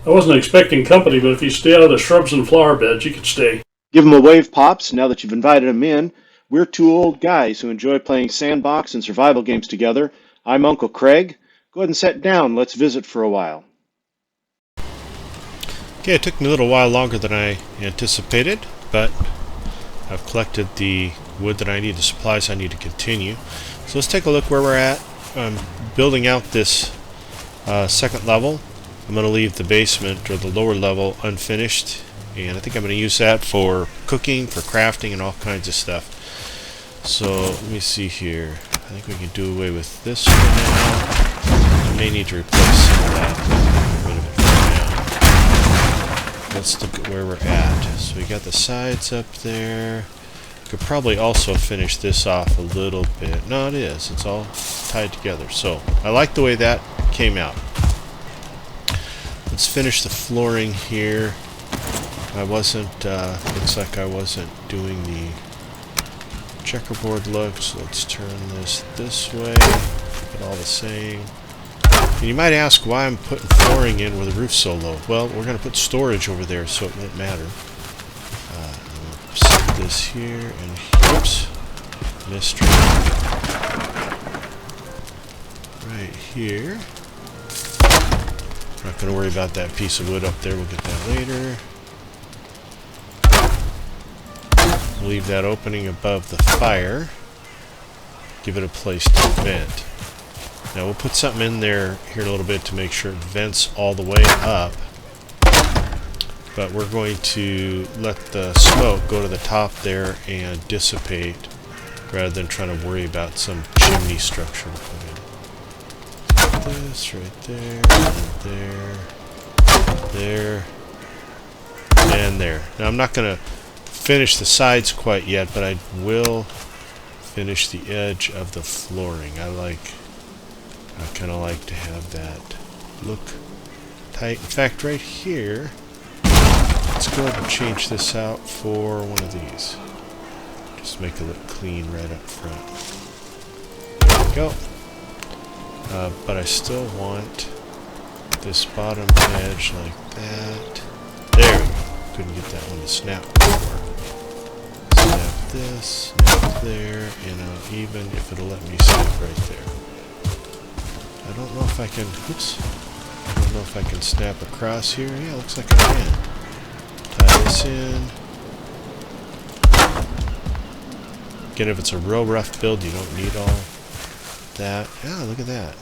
I wasn't expecting company, but if you stay out of the shrubs and flower beds, you could stay. Give them a wave, Pops, now that you've invited them in. We're two old guys who enjoy playing sandbox and survival games together. I'm Uncle Craig. Go ahead and sit down. Let's visit for a while. Okay, it took me a little while longer than I anticipated, but I've collected the wood that I need, the supplies I need to continue. So let's take a look where we're at. I'm building out this second level. I'm going to leave the basement, or the lower level, unfinished, and I think I'm going to use that for cooking, for crafting, and all kinds of stuff. So let me see here. I think we can do away with this for now. I may need to replace some of that. Get rid of it for now. Let's look at where we're at. So we got the sides up there. Could probably also finish this off a little bit. No, it is. It's all tied together. So I like the way that came out. Let's finish the flooring here. I wasn't, looks like I wasn't doing the checkerboard look, so let's turn this way, keep it all the same. And you might ask why I'm putting flooring in where the roof's so low. Well, we're going to put storage over there, so it won't matter. I'm going to set this here, and oops, mystery. Right here. Not going to worry about that piece of wood up there, we'll get that later. Leave that opening above the fire. Give it a place to vent. Now we'll put something in there here in a little bit to make sure it vents all the way up. But we're going to let the smoke go to the top there and dissipate rather than trying to worry about some chimney structure to put in. This right there, there, and there. Now I'm not going to finish the sides quite yet, but I will finish the edge of the flooring. I kind of like to have that look tight. In fact, right here, let's go ahead and change this out for one of these. Just make it look clean right up front. There we go. But I still want this bottom edge like that. There we go. Couldn't get that one to snap before. Snap this, snap there, even if it'll let me snap right there. I don't know if I can, oops. I don't know if I can snap across here. Yeah, looks like I can. Tie this in. Again, if it's a real rough build, you don't need all that. Yeah, look at that.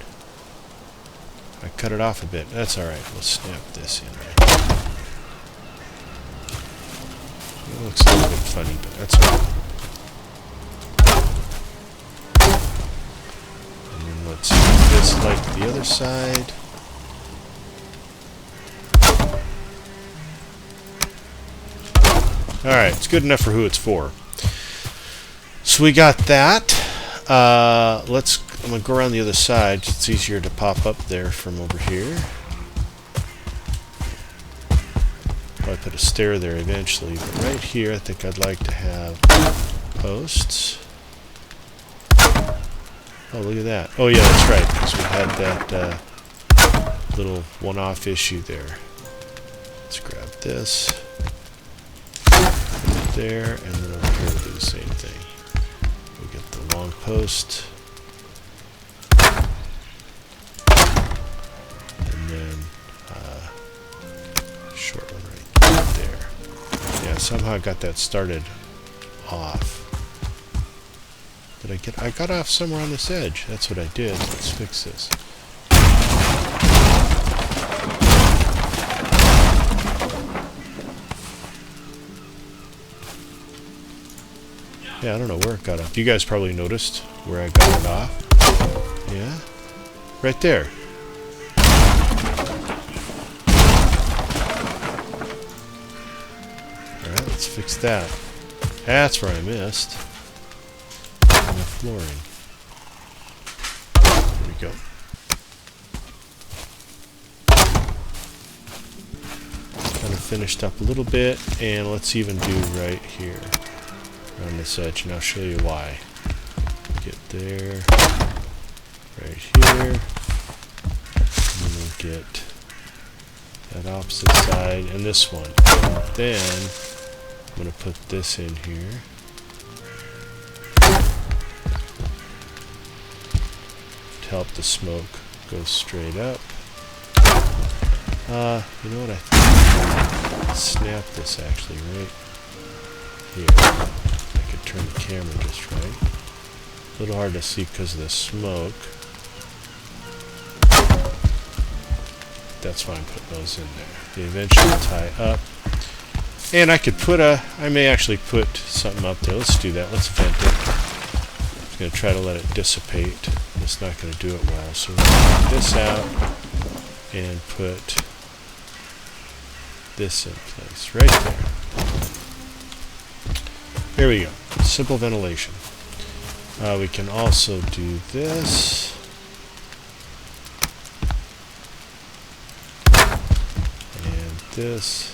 I cut it off a bit. That's alright. We'll snap this in right here. It looks a little bit funny, but that's alright. And then let's do this like the other side. Alright, it's good enough for who it's for. So we got that. I'm going to go around the other side. It's easier to pop up there from over here. Probably put a stair there eventually, but right here I think I'd like to have posts. Oh, look at that. Oh yeah, that's right, because we had that little one-off issue there. Let's grab this. Put it there, and then over here we'll do the same thing. We'll get the long post. And then short one right there. Yeah, somehow I got that started off. Did I got off somewhere on this edge. That's what I did. Let's fix this. Yeah, I don't know where it got off. You guys probably noticed where I got it off. Yeah? Right there. Alright, let's fix that. That's where I missed. On the flooring. There we go. Kind of finished up a little bit, and let's even do right here. On this edge, and I'll show you why. Get there, right here, and then we'll get that opposite side, and this one. And then I'm going to put this in here. To help the smoke go straight up. You know what, I think snap this actually right here. I could turn the camera just right. A little hard to see because of the smoke. That's why I'm putting those in there. They eventually tie up. And I could put I may actually put something up there. Let's do that. Let's vent it. I'm just going to try to let it dissipate. It's not going to do it well. So we're going to take this out and put this in place right there. There we go. Simple ventilation. We can also do this. And this.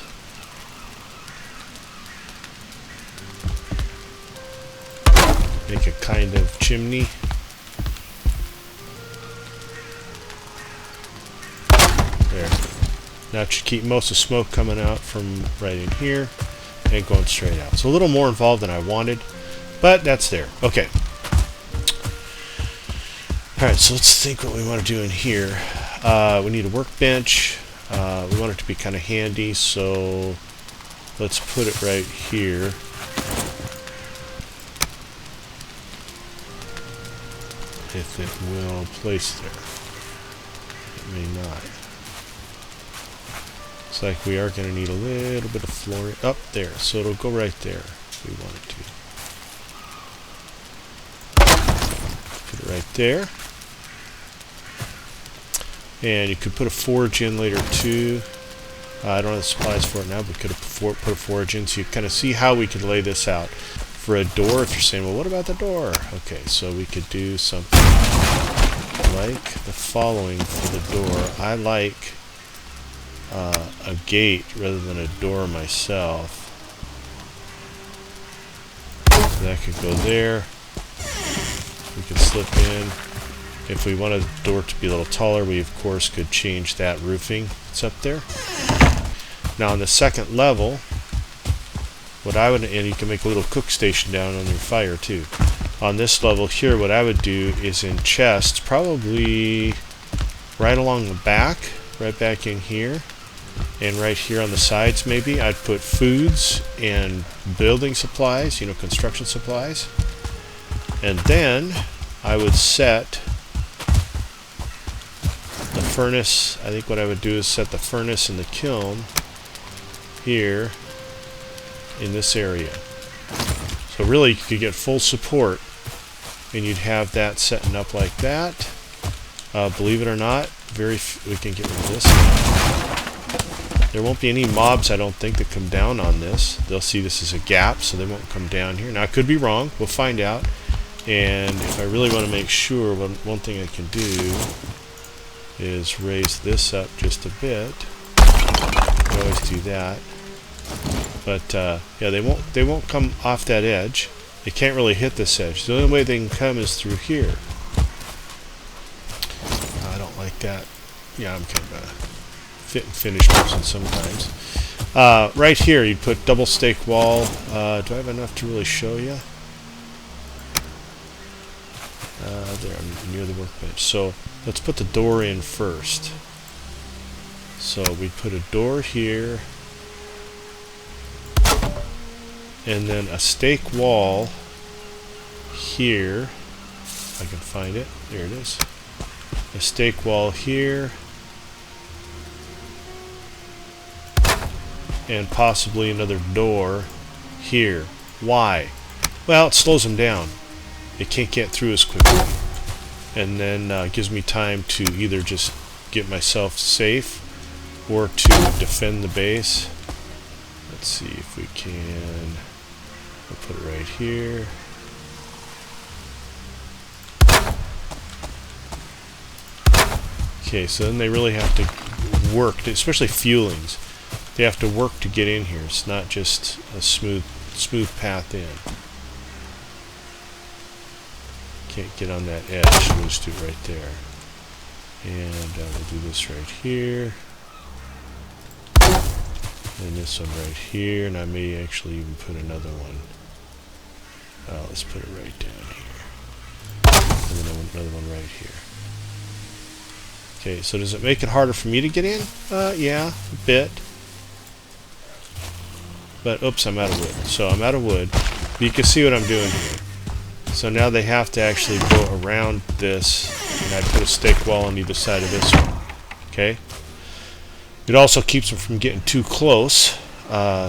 Make a kind of chimney. There. Now it should keep most of the smoke coming out from right in here and going straight out. So a little more involved than I wanted, but that's there. Okay. Alright, so let's think what we want to do in here. We need a workbench. We want it to be kind of handy, so let's put it right here. If it will place there. It may not. Looks like we are going to need a little bit of flooring up there, so it'll go right there if we want it to. Put it right there. And you could put a forge in later too. I don't have the supplies for it now, but we could have put a forge in, so you kind of see how we could lay this out. For a door, if you're saying, well, what about the door? Okay, so we could do something like the following for the door. I like a gate rather than a door myself. So that could go there. We could slip in. If we want a door to be a little taller, we of course could change that roofing that's up there. Now on the second level, what I would, and you can make a little cook station down on your fire too. On this level here, what I would do is in chests, probably right along the back, right back in here, and right here on the sides maybe, I'd put foods and building supplies, you know, construction supplies. And then I would set the furnace. I think what I would do is set the furnace and the kiln here in this area. So really you could get full support and you'd have that setting up like that. Believe it or not, we can get rid of this. There won't be any mobs, I don't think, that come down on this. They'll see this as a gap, so they won't come down here. Now I could be wrong, we'll find out. And if I really want to make sure, one thing I can do is raise this up just a bit. I always do that. But yeah, they won't come off that edge. They can't really hit this edge. The only way they can come is through here. I don't like that. Yeah, I'm kind of a fit and finish person sometimes. Right here, you'd put double stake wall. Do I have enough to really show you? There, I'm near the workbench. So let's put the door in first. So we put a door here, and then a stake wall here. If I can find it. There it is. A stake wall here, and possibly another door here. Why? Well, it slows them down. They can't get through as quickly. And then gives me time to either just get myself safe or to defend the base. Let's see if we can. I'll put it right here. Okay, so then they really have to work, especially fuelings. They have to work to get in here. It's not just a smooth path in. Can't get on that edge, so we'll just do it right there. And we'll do this right here. And this one right here, and I may actually even put another one. Let's put it right down here. And then another one right here. Okay, so does it make it harder for me to get in? Yeah, a bit. But, oops, I'm out of wood. So I'm out of wood. But you can see what I'm doing here. So now they have to actually go around this, and I put a stake wall on either side of this one. Okay? It also keeps them from getting too close,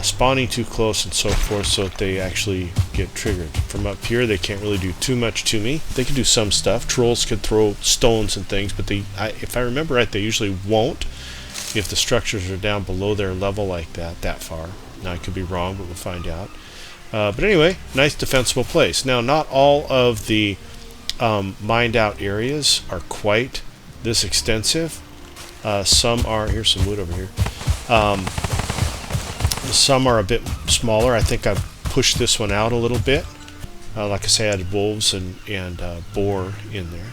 spawning too close and so forth, so that they actually get triggered. From up here, they can't really do too much to me. They can do some stuff. Trolls could throw stones and things, but if I remember right, they usually won't if the structures are down below their level like that far. Now, I could be wrong, but we'll find out. But anyway, nice defensible place. Now, not all of the mined out areas are quite this extensive. Some are, here's some wood over here. Some are a bit smaller. I think I've pushed this one out a little bit. Like I say, I had wolves and boar in there.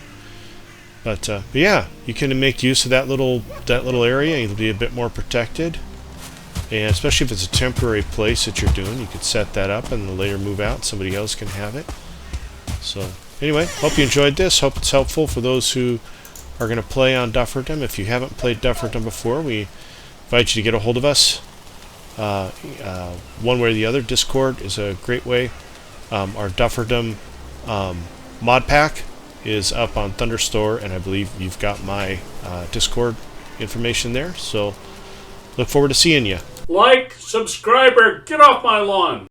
But yeah, you can make use of that little area. You'll be a bit more protected. And especially if it's a temporary place that you're doing, you could set that up and then later move out. Somebody else can have it. So anyway, hope you enjoyed this. Hope it's helpful for those who are going to play on Dufferdom. If you haven't played Dufferdom before, we invite you to get a hold of us. One way or the other, Discord is a great way. Our Dufferdom mod pack is up on Thunderstore, and I believe you've got my Discord information there. So look forward to seeing you. Like, subscriber, get off my lawn.